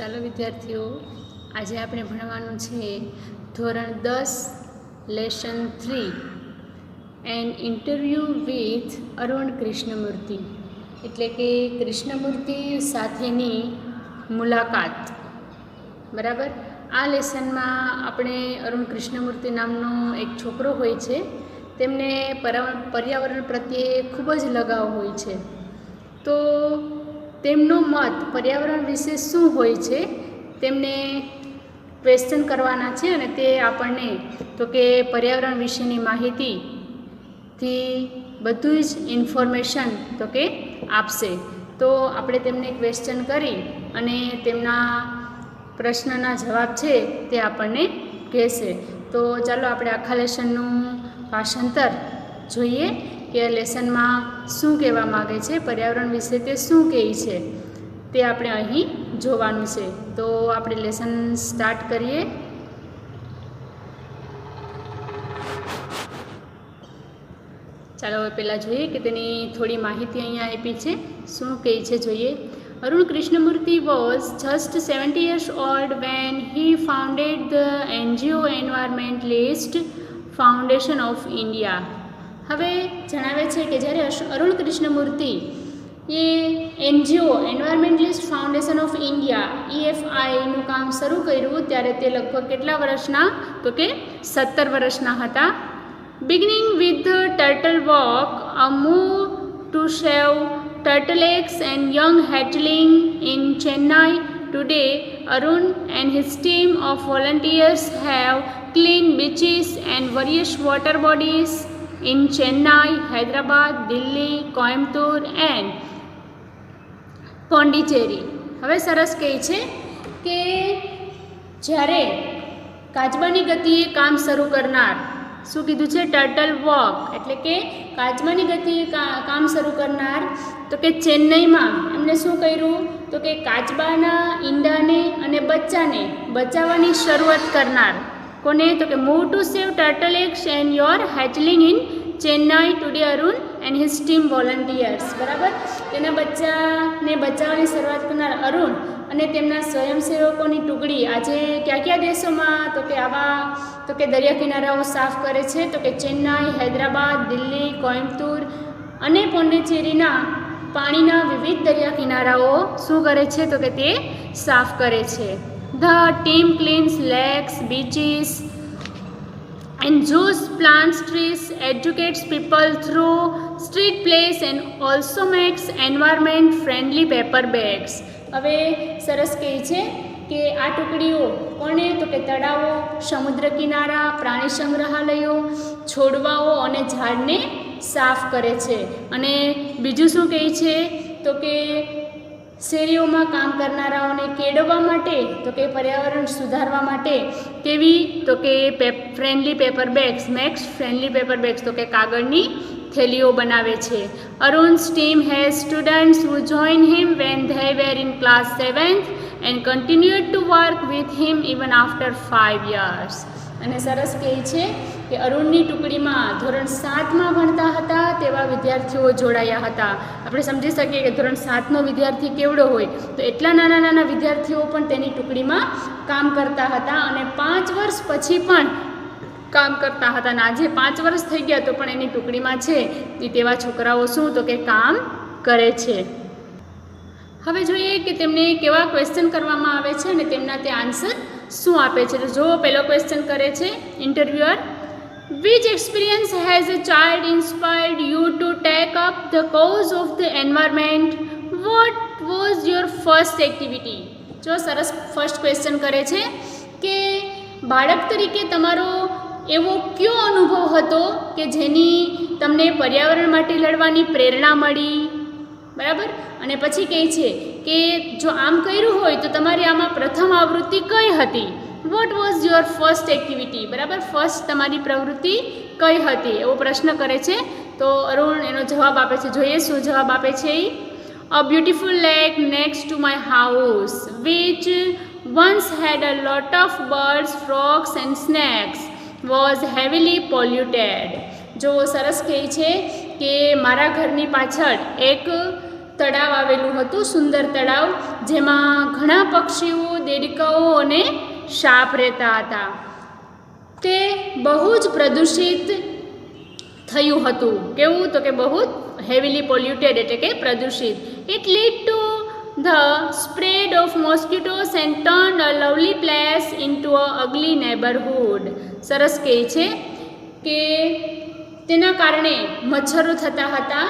ચાલો વિદ્યાર્થીઓ, આજે આપણે ભણવાનું છે ધોરણ 10 lesson 3 and interview with Arun Krishnamurthy, એટલે કે કૃષ્ણમૂર્તિ સાથેની મુલાકાત. બરાબર. આ લેસનમાં આપણે અરુણ કૃષ્ણમૂર્તિ નામનો એક છોકરો હોય છે, તેમને પર્યાવરણ પ્રત્યે ખૂબ જ લગાવ હોય છે. તો તેમનો મત પર્યાવરણ વિશે શું હોય છે તેમને ક્વેશ્ચન કરવાના છે, અને તે આપણને તો કે પર્યાવરણ વિશેની માહિતીથી બધું જ ઇન્ફોર્મેશન તો કે આપશે. તો આપણે તેમને ક્વેશ્ચન કરી અને તેમના પ્રશ્નના જવાબ છે તે આપણને કહેશે. તો ચાલો આપણે આખા લેસનનું ભાષાંતર જોઈએ કે લેસનમાં શું કહેવા માગે છે, પર્યાવરણ વિશે તે શું કહે છે તે આપણે અહીં જોવાનું છે. તો આપણે લેસન સ્ટાર્ટ કરીએ. ચાલો હવે પહેલાં જોઈએ કે તેની થોડી માહિતી અહીંયા આપી છે, શું કહે છે જોઈએ. Arun Krishnamurthy was just 70 years old when he founded the NGO Environmentalist Foundation of India. હવે જણાવે છે કે જ્યારે અરુણ કૃષ્ણમૂર્તિ એ NGO environmentalist foundation of India EFIનું કામ શરૂ કર્યું ત્યારે તે લગભગ કેટલા વર્ષના, તો કે 17 વર્ષના હતા. Beginning with the turtle walk, a move to save turtle eggs and young hatchling in Chennai. Today, Arun and his team of volunteers have cleaned beaches and various water bodies in Chennai, Hyderabad, Delhi, Coimbatore and Pondicherry. હવે સરસ કહે છે કે જ્યારે કાચબાની ગતિએ કામ શરૂ કરનાર, શું કીધું છે, ટર્ટલ વોક એટલે કે કાચબાની ગતિએ કામ શરૂ કરનાર, તો કે ચેન્નઈમાં એમણે શું કર્યું, તો કે કાચબાના ઈંડાને અને બચ્ચાને બચાવવાની શરૂઆત કરનાર. કોને, તો કે move to save turtle eggs and your hatchling in Chennai. Today Arun and his team volunteers. બરાબર. તેના બચ્ચાને બચાવવાની શરૂઆત કરનાર અરુણ અને તેમના સ્વયંસેવકોની ટુકડી આજે કયા કયા દેશોમાં, તો કે આવા તો કે દરિયા કિનારાઓ સાફ કરે છે, તો કે ચેન્નાઈ, હૈદરાબાદ, દિલ્હી, કોઇમ્બતુર અને પોંડિચેરીના પાણીના વિવિધ દરિયા કિનારાઓ શું કરે છે, તો કે તે સાફ કરે છે. The team cleans lakes, beaches and zoos, plants trees, educates people through street plays and also makes environment friendly paper bags. હવે સરસ કહે છે કે આ ટુકડીઓ કોને, તો કે તળાવો, સમુદ્ર કિનારા, પ્રાણી સંગ્રહાલયો, છોડવાઓ અને ઝાડને સાફ કરે છે. અને બીજું શું કહે છે, તો કે શેરીઓમાં કામ કરનારાઓને કેળવવા માટે, તો કે પર્યાવરણ સુધારવા માટે કેવી, તો કે friendly paper bags, makes friendly paper bags, તો કે કાગળની થેલીઓ બનાવે છે. અરુણ's team has students who joined him when they were in class 7th and continued to work with him even after 5 years. અને સરસ કહે છે કે અરુણની ટુકડીમાં ધોરણ 7માં ભણતા હતા તેવા વિદ્યાર્થીઓ જોડાયા હતા. આપણે સમજી શકીએ કે ધોરણ 7નો વિદ્યાર્થી કેવડો હોય, તો એટલા નાના નાના વિદ્યાર્થીઓ પણ તેની ટુકડીમાં કામ કરતા હતા અને 5 વર્ષ પછી પણ કામ કરતા હતા. અને આજે 5 વર્ષ થઈ ગયા તો પણ એની ટુકડીમાં છે તેવા છોકરાઓ શું, તો કે કામ કરે છે. હવે જોઈએ કે તેમને કેવા ક્વેશ્ચન કરવામાં આવે છે અને તેમના તે આન્સર શું આપે છે. તો જો પહેલો ક્વેશ્ચન કરે છે interviewer, which experience has a child inspired you to take up the cause of the environment? What was your first activity? જો સરસ ફર્સ્ટ ક્વેશ્ચન કરે છે કે બાળક તરીકે તમારો એવો કયો અનુભવ હતો કે જેની તમને પર્યાવરણ માટે લડવાની પ્રેરણા મળી. બરાબર. અને પછી કહે છે કે જો આમ કર્યું હોય તો તમારી આમાં પ્રથમ આવૃત્તિ કઈ હતી? What was your first activity? બરાબર. ફર્સ્ટ તમારી પ્રવૃત્તિ કઈ હતી એવો પ્રશ્ન કરે છે. તો અરુણ એનો જવાબ આપે છે. જોઈએ શું જવાબ આપે છે. A beautiful lake next to my house which once had a lot of birds, frogs and snakes was heavily polluted. જો સરસ કહે છે કે મારા ઘરની પાછળ એક તળાવ આવેલું હતું, સુંદર તળાવ, જેમાં ઘણા પક્ષીઓ, દેડકાઓ અને સાપ રહેતા હતા. તે બહુ જ પ્રદૂષિત થયું હતું. કેવું? તો કે બહુ હેવીલી પોલ્યુટેડ એટલે કે પ્રદૂષિત. It lead to the spread of mosquitoes and turn a lovely place into a ugly neighbourhood. સરસ કહે છે કે તેના કારણે મચ્છરો થતા હતા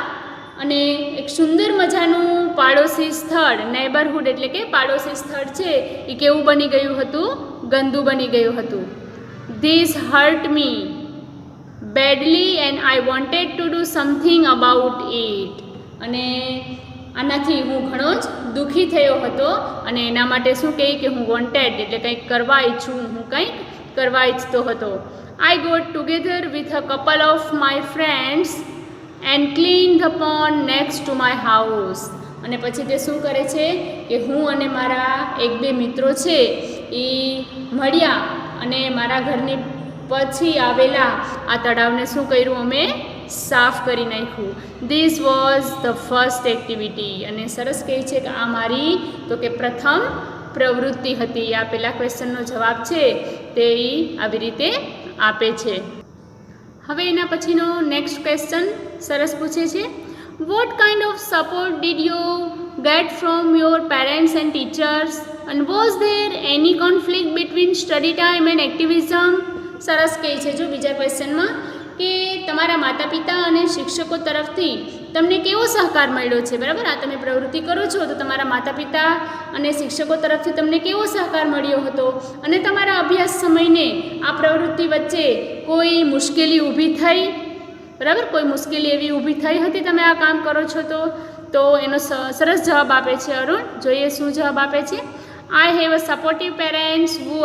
અને એક સુંદર મજાનું પાડોશી સ્થળ, નેબરહુડ એટલે કે પાડોશી સ્થળ છે એ કેવું બની ગયું હતું? ગંદુ બની ગયું હતું. This hurt me badly and I wanted to do something about it. અને આનાથી હું ઘણો જ દુઃખી થયો હતો અને એના માટે શું કહે કે હું વોન્ટેડ એટલે કંઈક કરવા ઈચ્છું, હું કંઈક કરવા ઈચ્છતો હતો. I got together with a couple of my friends and cleaned the pond next to my house. અને પછી તે શું કરે છે કે હું અને મારા એક બે મિત્રો છે એ મળ્યા અને મારા ઘરની પછી આવેલા આ તળાવને શું કર્યું? અમે સાફ કરી નાખ્યું. This was the first activity. અને સરસ કહે છે કે આ મારી તો કે પ્રથમ પ્રવૃત્તિ હતી. આ પેલા ક્વેશ્ચનનો જવાબ છે તે આવી રીતે આપે છે. હવે એના પછીનો નેક્સ્ટ ક્વેશ્ચન સરસ પૂછે છે, what kind of support did you get from your parents and teachers and was there any conflict between study time and activism. સરસ કહે છે જો બીજા ક્વેશ્ચનમાં કે તમારા માતા પિતા અને શિક્ષકો તરફથી તમને કેવો સહકાર મળ્યો છે. બરાબર, આ તમે પ્રવૃત્તિ કરો છો તો તમારા માતા પિતા અને શિક્ષકો તરફથી તમને કેવો સહકાર મળ્યો હતો અને તમારા અભ્યાસ સમયને આ પ્રવૃત્તિ વચ્ચે કોઈ મુશ્કેલી ઊભી થઈ? બરાબર, કોઈ મુશ્કેલી એવી ઊભી થઈ હતી તમે આ કામ કરો છો તો એનો સરસ જવાબ આપે છે અરુણ. જોઈએ શું જવાબ આપે છે. I have a supportive parents who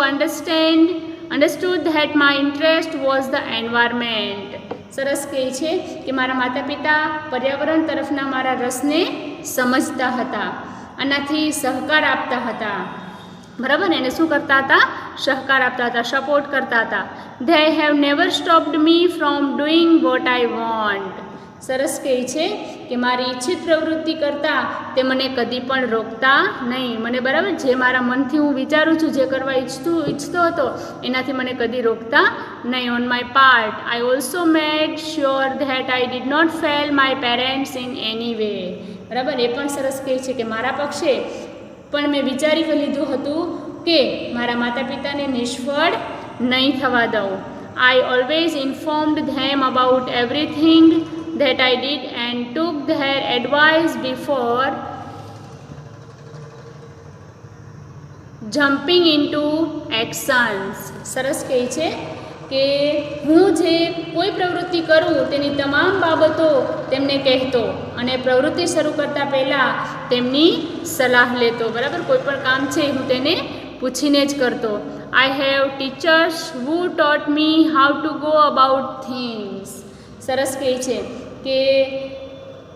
understood that my interest was the environment. સરસ કહે છે કે મારા માતા પિતા પર્યાવરણ તરફના મારા રસને સમજતા હતા, આનાથી સહકાર આપતા હતા. બરાબર, એને શું કરતા હતા? સહકાર આપતા હતા, સપોર્ટ કરતા હતા. They have never stopped me from doing what I want. સરસ કહે છે કે મારી ઈચ્છિત પ્રવૃત્તિ કરતાં તે મને કદી પણ રોકતા નહીં. મને બરાબર જે મારા મનથી હું વિચારું છું, જે કરવા ઈચ્છતો હતો એનાથી મને કદી રોકતા નહીં. On my part I also made sure that I did not fail my parents in any way. બરાબર, એ પણ સરસ કહે છે કે મારા પક્ષે પણ મેં વિચારી લીધું હતું કે મારા માતા પિતાને નિષ્ફળ નહીં થવા દઉં. I always informed them about everything that I did and took their advice before jumping into actions. સરસ કહે છે કે હું જે કોઈ પ્રવૃત્તિ કરું તેની તમામ બાબતો તેમને કહેતો અને પ્રવૃત્તિ શરૂ કરતાં પહેલાં તેમની સલાહ લેતો. બરાબર, કોઈ પણ કામ છે હું તેને પૂછીને જ કરતો. I have teachers who taught me how to go about things. સરસ કહે છે કે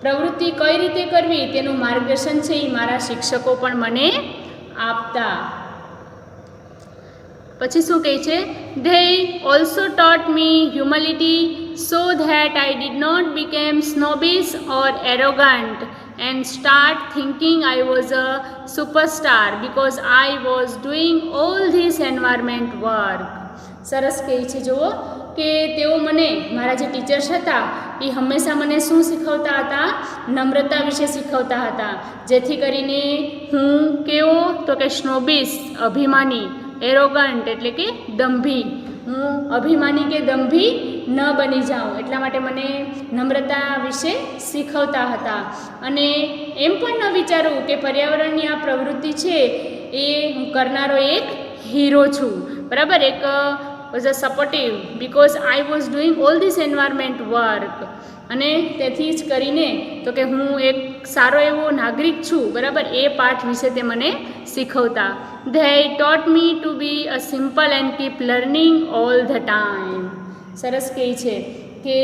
પ્રવૃત્તિ કઈ રીતે કરવી તેનું માર્ગદર્શન છે એ મારા શિક્ષકો પણ મને આપતા. પછી શું કહે છે? They also taught me humility so that I did not become snobbish or arrogant and start thinking I was a superstar because I was doing all this environment work. સરસ કહે છે જુઓ કે તેઓ મને, મારા જે ટીચર્સ હતા એ હંમેશા મને શું શીખવતા હતા? નમ્રતા વિશે શીખવતા હતા, જેથી કરીને હું કેવો તો કે સ્નોબિશ અભિમાની, એરોગન્ટ એટલે કે દંભી, હું અભિમાની કે દંભી ન બની જાઉં એટલા માટે મને નમ્રતા વિશે શીખવતા હતા. અને એમ પણ ન વિચારું કે પર્યાવરણની આ પ્રવૃત્તિ છે એ હું કરનારો એક હીરો છું. બરાબર, એક was a supportive because I was doing all this environment work. અને તેથી જ કરીને તો કે હું એક સારો એવો નાગરિક છું. બરાબર, એ પાઠ વિશે તે મને શીખવતા. They taught me to be a simple and keep learning all the time. સરસ કહે છે કે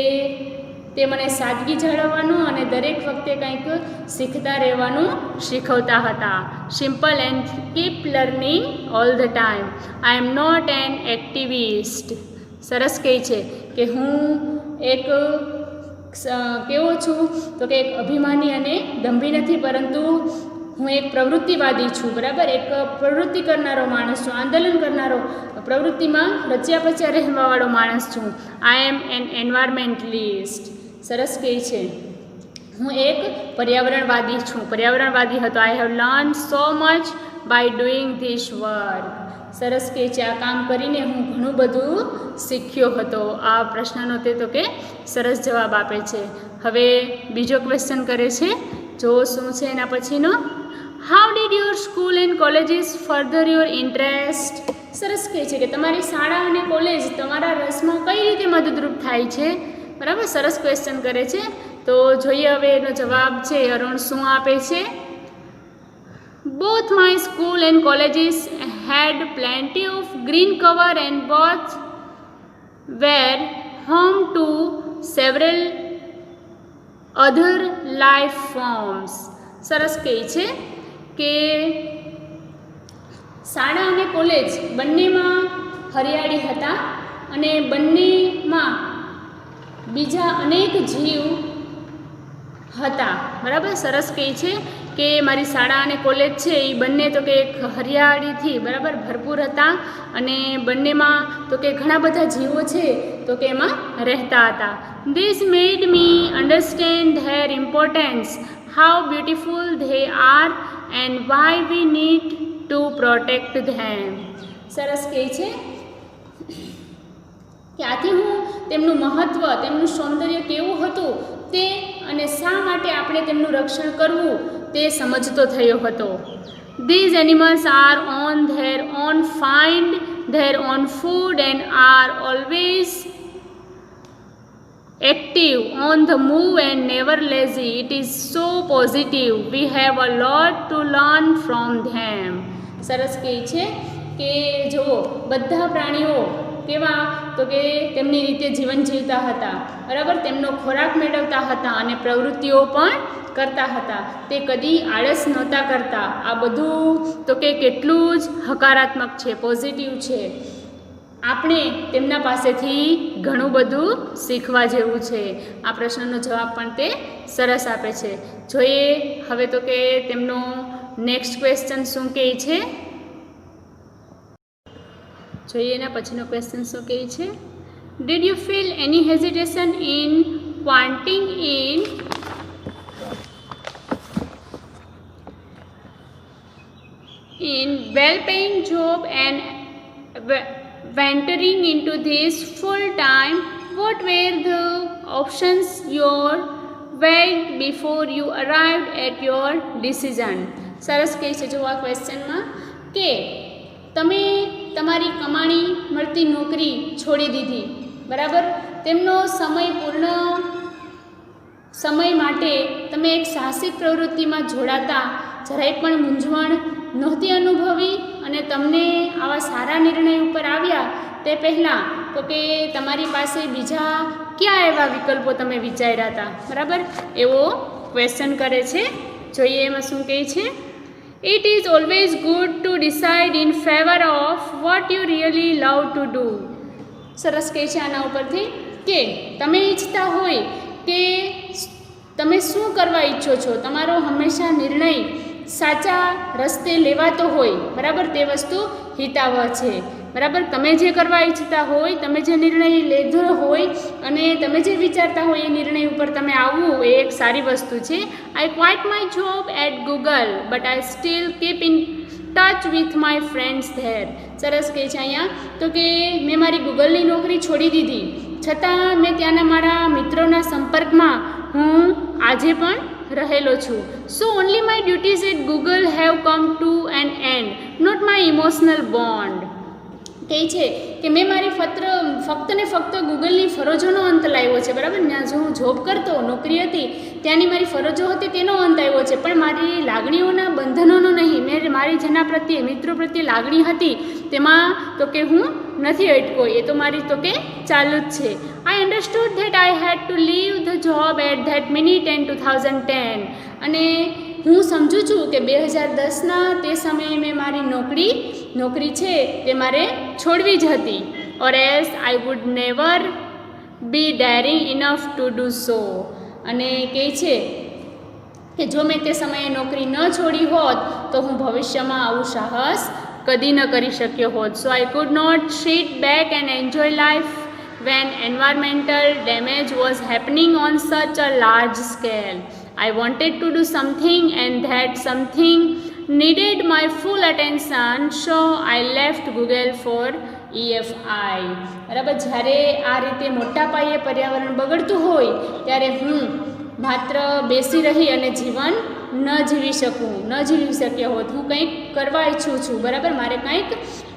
તે મને સાદગી જાળવવાનું અને દરેક વખતે કંઈક શીખતા રહેવાનું શીખવતા હતા. Simple and keep learning all the time. I am not an activist. સરસ કહે છે કે હું એક કેવો છું તો કે એક અભિમાની અને દંભી નથી, પરંતુ હું એક પ્રવૃત્તિવાદી છું, બરાબર, એક પ્રવૃત્તિ કરનારો માણસ છું, આંદોલન કરનારો, પ્રવૃત્તિમાં રચ્યા પચ્યા રહેવાવાળો માણસ છું. આઈ એમ એન એન્વાયરમેન્ટલિસ્ટ. સરસ કહે છે હું એક પર્યાવરણવાદી છું, પર્યાવરણવાદી હતો. I have learn so much bye doing this work. સરસ કહે છે આ કામ કરીને હું ઘણું બધું શીખ્યો હતો. આ પ્રશ્નનો તે તો કે સરસ જવાબ આપે છે. હવે બીજો ક્વેશ્ચન કરે છે, જો શું છે એના પછીનો. How did your school and colleges further your interest. સરસ કહે છે કે તમારી શાળા અને કોલેજ તમારા રસમાં કઈ રીતે મદદરૂપ થાય છે, બરાબર. સરસ ક્વેશ્ચન કરે છે. તો જોઈએ હવે એનો જવાબ છે અરુણ શું આપે છે. Both my school and colleges had plenty of green cover and both were home to several other life forms. સરસ કહે છે કે શાળા અને કોલેજ બંનેમાં હરિયાળી હતા અને બંનેમાં બીજા અનેક જીવ હતા, બરાબર. સરસ કહે છે કે મારી શાળા અને કોલેજ છે એ બંને તો કે એક હરિયાળીથી બરાબર ભરપૂર હતા અને બંનેમાં તો કે ઘણા બધા જીવો છે તો કે એમાં રહેતા હતા. This made me understand there importance, how beautiful they are and why we need to protect them. સરસ કહે છે કે આથી હું તેમનું મહત્ત્વ, તેમનું સૌંદર્ય કેવું હતું તે અને શા માટે આપણે તેમનું રક્ષણ કરવું તે સમજતો થયો હતો. These animals are on their own, find their own food and are always active, on the move and never lazy. It is so positive. We have a lot to learn from them. સરસ કહે છે કે જુઓ બધા પ્રાણીઓ કેવા તો કે તેમની રીતે જીવન જીવતા હતા, બરાબર, તેમનો ખોરાક મેળવતા હતા અને પ્રવૃત્તિઓ પણ કરતા હતા. તે કદી આળસ નહોતા કરતા. આ બધું તો કે કેટલું જ હકારાત્મક છે, પોઝિટિવ છે. આપણે તેમના પાસેથી ઘણું બધું શીખવા જેવું છે. આ પ્રશ્નનો જવાબ પણ તે સરસ આપે છે. જોઈએ હવે તો કે તેમનો નેક્સ્ટ ક્વેશ્ચન શું કહે છે. જોઈએ એના પછીનો ક્વેશ્ચન શું કહે છે. Did you feel any hesitation in wanting in well-paying job and venturing into this full-time? What were the options you weighed before you arrived at your decision? સરસ કહે છે જો આ ક્વેશ્ચનમાં કે તમે તમારી કમાણી મળતી નોકરી છોડી દીધી, બરાબર, તેમનો પૂર્ણ સમય માટે તમે એક સાહસિક પ્રવૃત્તિમાં જોડાતા જરાય પણ મૂંઝવણ નહોતી અનુભવી અને તમને આવા સારા નિર્ણય ઉપર આવ્યા તે પહેલાં તો કે તમારી પાસે બીજા કયા એવા વિકલ્પો તમે વિચાર્યા હતા, બરાબર, એવો ક્વેશ્ચન કરે છે. જોઈએ એમાં શું કહે છે. It is always good to decide in favor of what you really love to do. સરસ કહે છે આના ઉપરથી કે તમે ઈચ્છતા હોય કે તમે શું કરવા ઈચ્છો છો, તમારો હંમેશા નિર્ણય સાચા રસ્તે લેવાતો હોય, બરાબર, તે વસ્તુ હિતાવહ છે, બરાબર. તમે જે કરવા ઈચ્છતા હોય, તમે જે નિર્ણય લીધો હોય અને તમે જે વિચારતા હોય એ નિર્ણય ઉપર તમે આવવું એ એક સારી વસ્તુ છે. I quit my job at Google but I still keep in touch with my friends there. સરસ કહે છે અહીંયા તો કે મેં મારી ગૂગલની નોકરી છોડી દીધી છતાં મેં ત્યાંના મારા મિત્રોના સંપર્કમાં હું આજે પણ રહેલો છું. So only my duties at Google have come to an end, not my emotional bond. કહે છે કે મેં મારી ફક્ત ને ફક્ત ગૂગલની ફરજોનો અંત લાવ્યો છે, બરાબર. ત્યાં જો હું જોબ કરતો, નોકરી હતી, ત્યાંની મારી ફરજો હતી તેનો અંત આવ્યો છે, પણ મારી લાગણીઓના બંધનોનો નહીં. મેં મારી જેના પ્રત્યે, મિત્રો પ્રત્યે લાગણી હતી તેમાં તો કે હું નથી અટકો, એ તો મારી તો કે ચાલુ જ છે. I understood that I had to leave the job at that minute in 2010. અને હું સમજું છું કે 2010ના તે સમયે મેં મારી નોકરી છે તે મારે છોડવી જ હતી. Or else I would never be daring enough to do સો. અને કહે છે કે જો મેં તે સમયે નોકરી ન છોડી હોત તો હું ભવિષ્યમાં આવું સાહસ કદી ન કરી શક્યો હોત. So I could not sit back and enjoy life when environmental damage was happening on such a large scale. I wanted to do something and that something needed my full attention, so I left Google for EFI. બરાબર, જ્યારે આ રીતે મોટા પાયે પર્યાવરણ બગડતું હોય ત્યારે હું માત્ર બેસી રહી અને જીવન ન જીવી શક્યા હોત. હું કંઈક કરવા ઈચ્છું છું, બરાબર, મારે કંઈક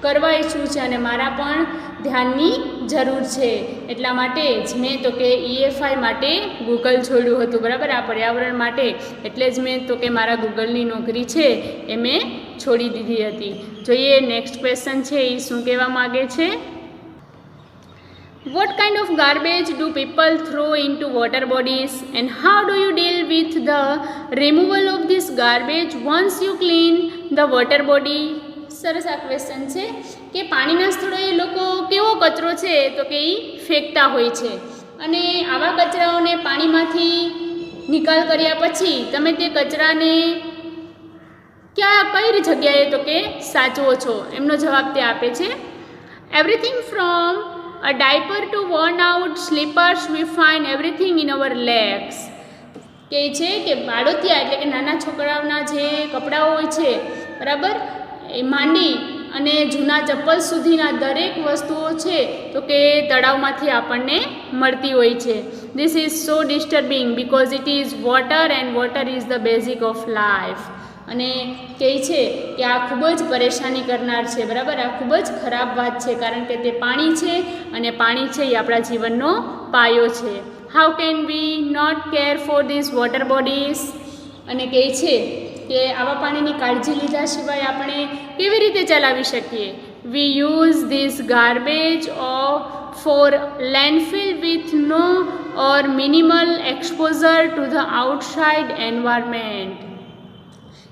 કરવા ઈચ્છું છે અને મારા પણ ધ્યાનની જરૂર છે. એટલા માટે જ મેં તો કે EFI માટે ગૂગલ છોડ્યું હતું, બરાબર, આ પર્યાવરણ માટે. એટલે જ મેં તો કે મારા ગૂગલની નોકરી છે એ મેં છોડી દીધી હતી. જોઈએ નેક્સ્ટ ક્વેશ્ચન છે એ શું કહેવા માગે છે. What kind of garbage do people throw into water bodies and how do you deal with the removal of this garbage once you clean the water body? સરસ આ ક્વેશ્ચન છે કે પાણીના સ્થળોએ લોકો કેવો કચરો છે તો કે એ ફેંકતા હોય છે અને આવા કચરાઓને પાણીમાંથી નિકાલ કર્યા પછી તમે તે કચરાને કઈ જગ્યાએ તો કે સાચવો છો? એમનો જવાબ તે આપે છે, everything from a diaper to worn out slippers we find everything in our legs. કહે છે કે બાળોતિયા એટલે કે નાના છોકરાઓના જે કપડાઓ હોય છે, બરાબર, એ માંડી અને જૂના ચપ્પલ સુધીના દરેક વસ્તુઓ છે તો કે તળાવમાંથી આપણને મળતી હોય છે. This is so disturbing because it is water and water is the basic of life. અને કહે છે કે આ ખૂબ જ પરેશાની કરનાર છે, બરાબર, આ ખૂબ જ ખરાબ વાત છે કારણ કે તે પાણી છે અને પાણી છે એ આપણા જીવનનો પાયો છે. How can we not care for this water bodies? અને કહે છે કે આવા પાણીની કાળજી લીધા સિવાય આપણે કેવી રીતે ચલાવી શકીએ? We use this garbage for landfill with no or minimal exposure to the outside environment.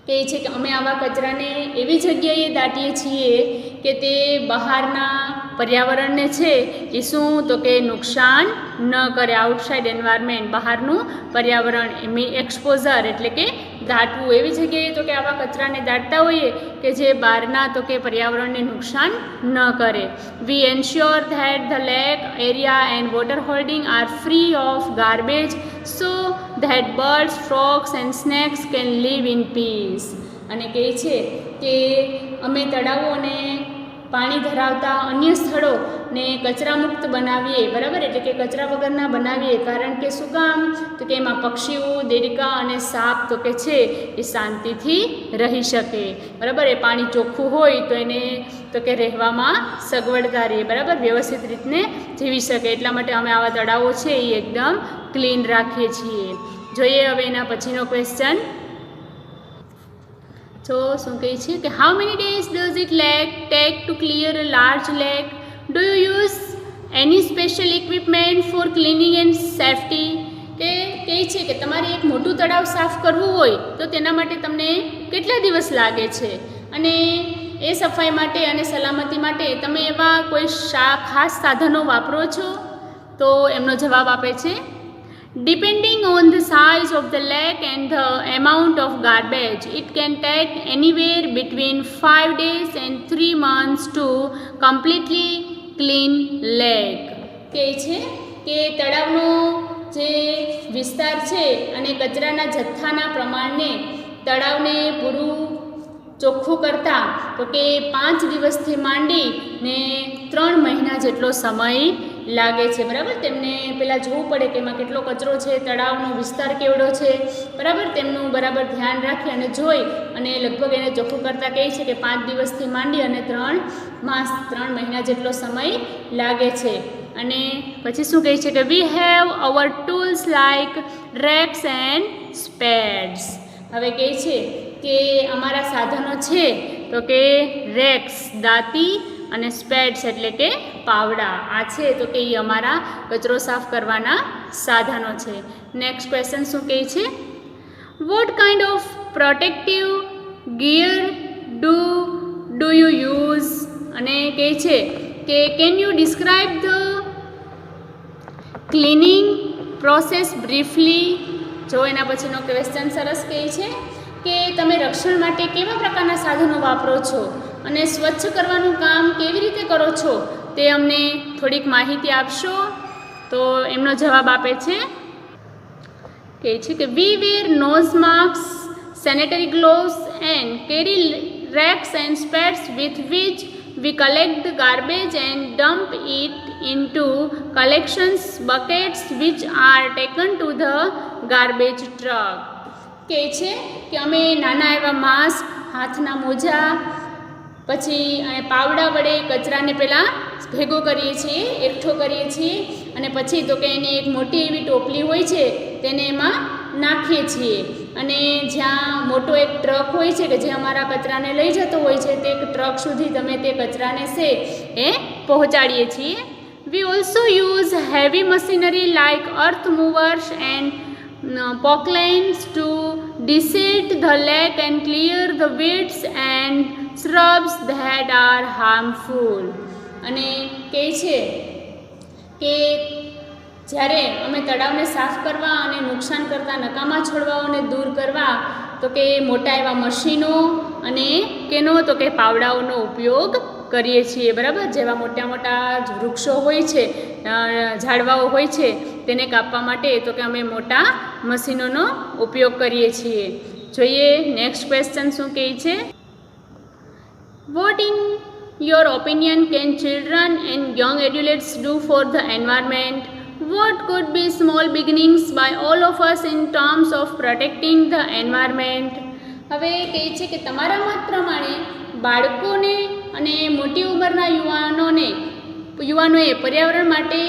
કહે છે કે અમે આવા કચરાને એવી જગ્યાએ દાટીએ છીએ કે તે બહારના પર્યાવરણને છે એ શું તો કે નુકસાન ન કરે. આઉટસાઇડ એન્વાયરમેન્ટ, બહારનું પર્યાવરણ, એક્સપોઝર એટલે કે દાટવું, એવી જગ્યાએ તો કે આવા કચરાને દાટતા હોઈએ કે જે બહારના તો કે પર્યાવરણને નુકસાન ન કરે. We ensure that the lake area and water holding are free of garbage so that birds, frogs and snakes can live in peace. અને કહે છે કે અમે તળાવો અને પાણી ધરાવતા અન્ય સ્થળોને કચરામુક્ત બનાવીએ, બરાબર, એટલે કે કચરા વગરના બનાવીએ. કારણ કે શું કામ તો કે એમાં પક્ષીઓ, દેડકા અને સાપ તો કે છે એ શાંતિથી રહી શકે, બરાબર. એ પાણી ચોખ્ખું હોય તો એને તો કે રહેવામાં સગવડતા રહે, બરાબર, વ્યવસ્થિત રીતને જીવી શકે. એટલા માટે અમે આવા તળાવો છે એ એકદમ ક્લીન રાખીએ છીએ. જોઈએ હવે એના પછીનો ક્વેશ્ચન. તો શું કહે છે કે how many days does it take to clear a large lake? Do you use any special equipment for cleaning and safety? કે કહે છે કે તમારે એક મોટું તળાવ સાફ કરવું હોય તો તેના માટે તમને કેટલા દિવસ લાગે છે અને એ સફાઈ માટે અને સલામતી માટે તમે એવા કોઈ ખાસ સાધનો વાપરો છો? તો એમનો જવાબ આપે છે, Depending on the size of the lake and the amount of garbage, it can take anywhere between 5 days and 3 months to completely clean lake. કહે છે કે તળાવનો જે વિસ્તાર છે અને કચરાના જથ્થાના પ્રમાણને તળાવને પૂરું ચોખ્ખું કરતાં તો કે 5 દિવસથી માંડીને 3 મહિના જેટલો સમય લાગે છે, બરાબર. તેમને પહેલાં જોવું પડે કે એમાં કેટલો કચરો છે, તળાવનો વિસ્તાર કેવડો છે, બરાબર, તેમનું બરાબર ધ્યાન રાખી અને જોઈ અને લગભગ એને ચોખ્ખું કરતાં કહે છે કે 5 દિવસથી માંડી અને 3 મહિના જેટલો સમય લાગે છે. અને પછી શું કહે છે કે we have our tools like rakes and spades. હવે કહે છે કે અમારા સાધનો છે તો કે રેક્સ દાંતી અને સ્પેડ્સ એટલે કે પાવડા, આ છે તો કે એ અમારા કચરો સાફ કરવાના સાધનો છે. નેક્સ્ટ ક્વેશ્ચન શું કહે છે, what kind of protective gear do you use? અને કહે છે કે can you describe cleaning process briefly. જો એના પછીનો ક્વેશ્ચન સરસ કહે છે કે તમે રક્ષણ માટે કેવા પ્રકારના સાધનો વાપરો છો અને સ્વચ્છ કરવાનું કામ કેવી રીતે કરો છો તે અમને થોડીક માહિતી આપશો. તો એમનો જવાબ આપે છે કે we wear nose mask, sanitary gloves and carry racks and spades with which we collect the garbage and dump it into collections buckets which are taken to the garbage truck. કહે છે કે અમે નાના એવા માસ્ક, હાથના મોજા, પછી પાવડા વડે કચરાને પહેલાં ભેગો કરીએ છીએ, એકઠો કરીએ છીએ અને પછી તો કે એની એક મોટી એવી ટોપલી હોય છે તેને એમાં નાખીએ છીએ અને જ્યાં મોટો એક ટ્રક હોય છે કે જે અમારા કચરાને લઈ જતો હોય છે તે ટ્રક સુધી તમે તે કચરાને છે એ પહોંચાડીએ છીએ. We also use heavy machinery like earth movers and poclains to desilt the lake and clear the weeds and shrubs that are harmful. અને કહે છે કે જ્યારે અમે તળાવને સાફ કરવા અને નુકસાન કરતા નકામા છોડવાઓને દૂર કરવા તો કે મોટા એવા મશીનો અને કેનો તો કે પાવડાઓનો ઉપયોગ કરીએ છીએ. બરાબર, જેવા મોટા મોટા વૃક્ષો હોય છે, ઝાડવાઓ હોય છે તેને કાપવા માટે તો કે અમે મોટા મશીનોનો ઉપયોગ કરીએ છીએ. જોઈએ નેક્સ્ટ ક્વેશ્ચન શું કહે છે. What in your opinion can children and young adults do for the environment? What could be small beginnings by all of us in terms of protecting the environment? હવે કહે છે કે તમારા મત પ્રમાણે બાળકોને અને મોટી ઉંમરના યુવાનોએ પર્યાવરણ માટે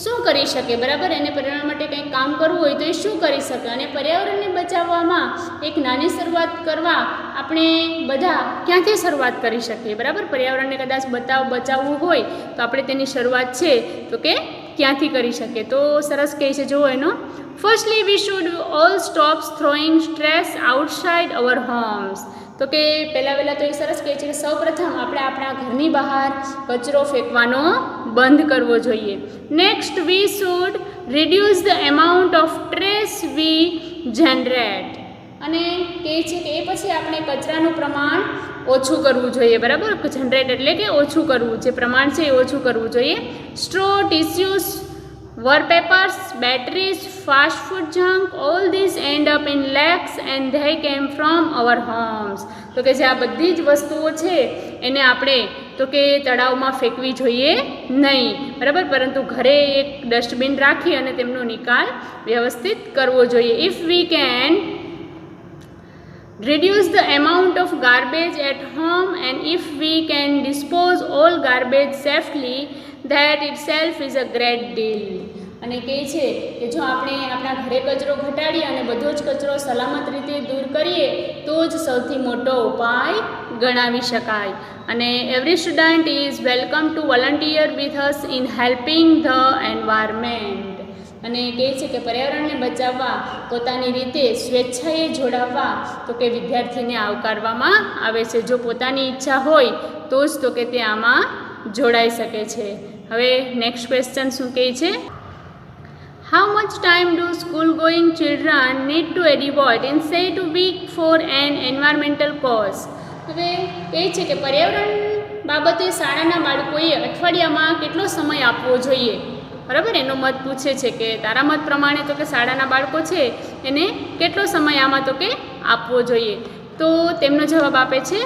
શું કરી શકે? બરાબર, એને પર્યાવરણ માટે કંઈક કામ કરવું હોય તો એ શું કરી શકે? અને પર્યાવરણને બચાવવામાં એક નાની શરૂઆત કરવા આપણે બધા ક્યાંથી શરૂઆત કરી શકીએ? બરાબર, પર્યાવરણને કદાચ બચાવવું હોય તો આપણે તેની શરૂઆત છે તો કે ક્યાંથી કરી શકીએ? તો સરસ કહે છે, જુઓ એનો. Firstly we should all stop throwing trash outside our homes. તો કે પહેલાં તો એ સરસ કહે છે કે સૌપ્રથમ આપણે આપણા ઘરની બહાર કચરો ફેંકવાનો બંધ કરવો જોઈએ. Next we should reduce the amount of trash we generate. અને કહે છે કે એ પછી આપણે કચરાનું પ્રમાણ ઓછું કરવું જોઈએ. બરાબર, જનરેટ એટલે કે ઓછું કરવું, જે પ્રમાણ છે એ ઓછું કરવું જોઈએ. Straw, tissues, wallpapers, batteries, fast food junk, all these end up in lakes and they came from our homes. તો કે જે આ બધી જ વસ્તુઓ છે એને આપણે તો કે તળાવમાં ફેંકવી જોઈએ નહીં. બરાબર, પરંતુ ઘરે એક ડસ્ટબિન રાખી અને તેમનો નિકાલ વ્યવસ્થિત કરવો જોઈએ. If we can reduce the amount of garbage at home and if we can dispose all garbage safely, that itself is a great deal. અને કહે છે કે જો આપણે આપણા ઘરે કચરો ઘટાડીએ અને બધો જ કચરો સલામત રીતે દૂર કરીએ તો જ સૌથી મોટો ઉપાય ગણાવી શકાય. અને every student is welcome to volunteer with us in helping the environment. અને કહે છે કે પર્યાવરણને બચાવવા પોતાની રીતે સ્વેચ્છાએ જોડાવવા તો કે વિદ્યાર્થીને આવકારવામાં આવે છે. જો પોતાની ઈચ્છા હોય તો જ તો કે તે આમાં જોડાઈ શકે છે. હવે નેક્સ્ટ ક્વેશ્ચન શું કહે છે. How much time do school going children need to devote in say to week for an environmental cause? હવે કહે છે કે પર્યાવરણ બાબતે શાળાના બાળકોએ અઠવાડિયામાં કેટલો સમય આપવો જોઈએ? બરાબર, એનો મત પૂછે છે કે તારા મત પ્રમાણે તો કે શાળાના બાળકો છે એને કેટલો સમય આમાં તો કે આપવો જોઈએ? તો તેમનો જવાબ આપે છે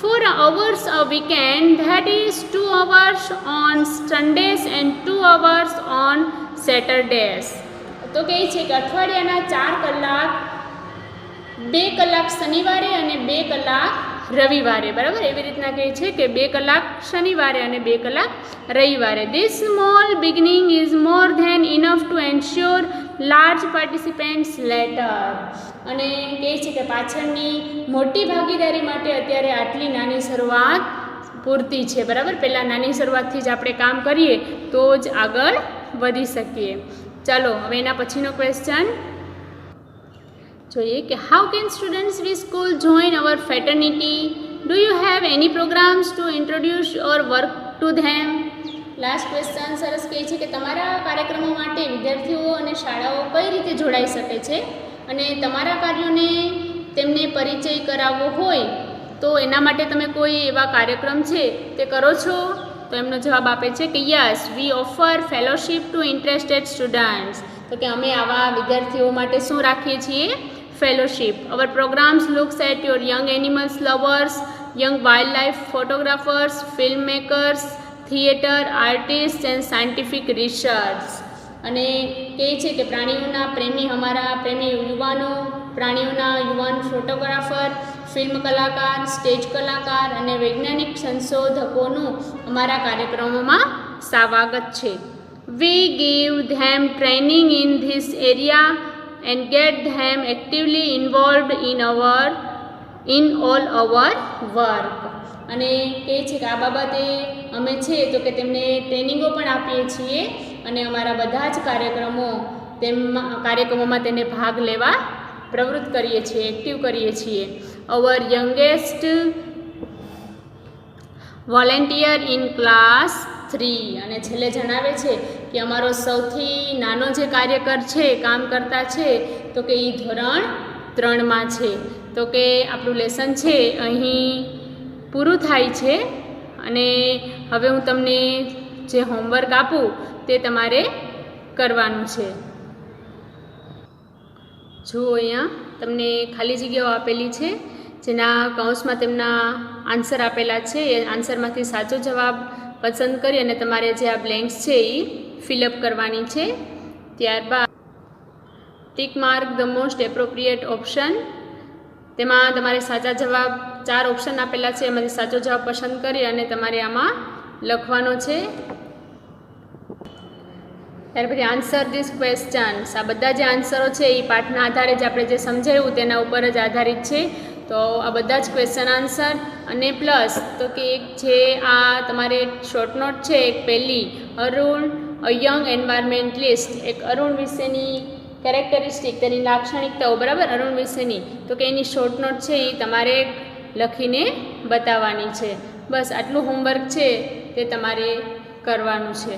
4 hours a weekend, that is 2 hours on Sundays and 2 hours on Saturdays. તો કહે છે કે અઠવાડિયાના 4 કલાક, 2 કલાક શનિવારે અને 2 કલાક રવિવારે. બરાબર, એવી રીતના કહે છે કે 2 કલાક શનિવારે અને 2 કલાક રવિવારે. This small beginning is more than enough to ensure large participants later. અને કહે છે કે પાછળની મોટી ભાગીદારી માટે અત્યારે આટલી નાની શરૂઆત પૂરતી છે. બરાબર, પહેલાં નાની શરૂઆતથી જ આપણે કામ કરીએ તો જ આગળ વધી શકીએ. ચાલો હવે એના પછીનો ક્વેશ્ચન જોઈએ કે how can students we school join our fraternity? Do you have any programs to introduce your work to them? Last question સરસ કહે છે કે તમારા કાર્યક્રમો માટે વિદ્યાર્થીઓ અને શાળાઓ કઈ રીતે જોડાઈ શકે છે અને તમારા કાર્યોને તેમને પરિચય કરાવવો હોય તો એના માટે તમે કોઈ એવા કાર્યક્રમ છે તે કરો છો? તો એમનો જવાબ આપે છે કે yes, we offer fellowship to interested students. તો કે અમે આવા વિદ્યાર્થીઓ માટે શું રાખીએ છીએ? Fellowship. Our programs looks at your young animals lovers, young wildlife photographers, filmmakers, theater artists and scientific research. અને કહે છે કે પ્રાણીઓના પ્રેમી, અમારા પ્રેમી યુવાનો, પ્રાણીઓના યુવાન ફોટોગ્રાફર, ફિલ્મ કલાકાર, સ્ટેજ કલાકાર અને વૈજ્ઞાનિક સંશોધકોનું અમારા કાર્યક્રમોમાં સ્વાગત છે. We give them training in this area and get them actively involved in all our work. અને કહે છે કે આ બાબતે અમે છે તો કે તેમને ટ્રેનિંગો પણ આપીએ છીએ અને અમારા બધા જ કાર્યક્રમોમાં તેને ભાગ લેવા પ્રવૃત્ત કરીએ છીએ, એક્ટિવ કરીએ છીએ. અવર યંગેસ્ટ વોલેન્ટિયર ઇન ક્લાસ 3. અને છેલ્લે જણાવે છે કે અમારો સૌથી નાનો જે કાર્યકર છે, કામ કરતા છે, તો કે એ ધોરણ 3માં છે. તો કે આપણું લેસન છે અહીં પૂરું થાય છે અને હવે હું તમને જે હોમવર્ક આપું તે તમારે કરવાનું છે. જુઓ અહીંયા તમને ખાલી જગ્યાઓ આપેલી છે જેના કૌંસમાં તેમના આન્સર આપેલા છે. એ આન્સરમાંથી સાચો જવાબ પસંદ કરી અને તમારે જે આ બ્લેન્ક્સ છે એ ફિલઅપ કરવાની છે. ત્યારબાદ tick mark the most appropriate option. તેમાં તમારે સાચા જવાબ 4 ઓપ્શન આપેલા છે, એમાંથી સાચો જવાબ પસંદ કરી અને તમારે આમાં લખવાનો છે. ત્યાર પછી આન્સર ધીસ ક્વેશ્ચન્સ. આ બધા જે આન્સરો છે એ પાઠના આધારે જ આપણે જે સમજાવ્યું તેના ઉપર જ આધારિત છે. તો આ બધા જ ક્વેશ્ચન આન્સર અને પ્લસ તો કે એક જે આ તમારે શોર્ટ નોટ છે, એક પહેલી અરુણ અ યંગ એન્વાયરમેન્ટલિસ્ટ, એક અરુણ વિશેની કેરેક્ટરિસ્ટિક, તેની લાક્ષણિકતાઓ, બરાબર, અરુણ વિશેની, તો કે એની શોર્ટ નોટ છે એ તમારે લખીને બતાવવાની છે. બસ આટલું હોમવર્ક છે તે તમારે કરવાનું છે.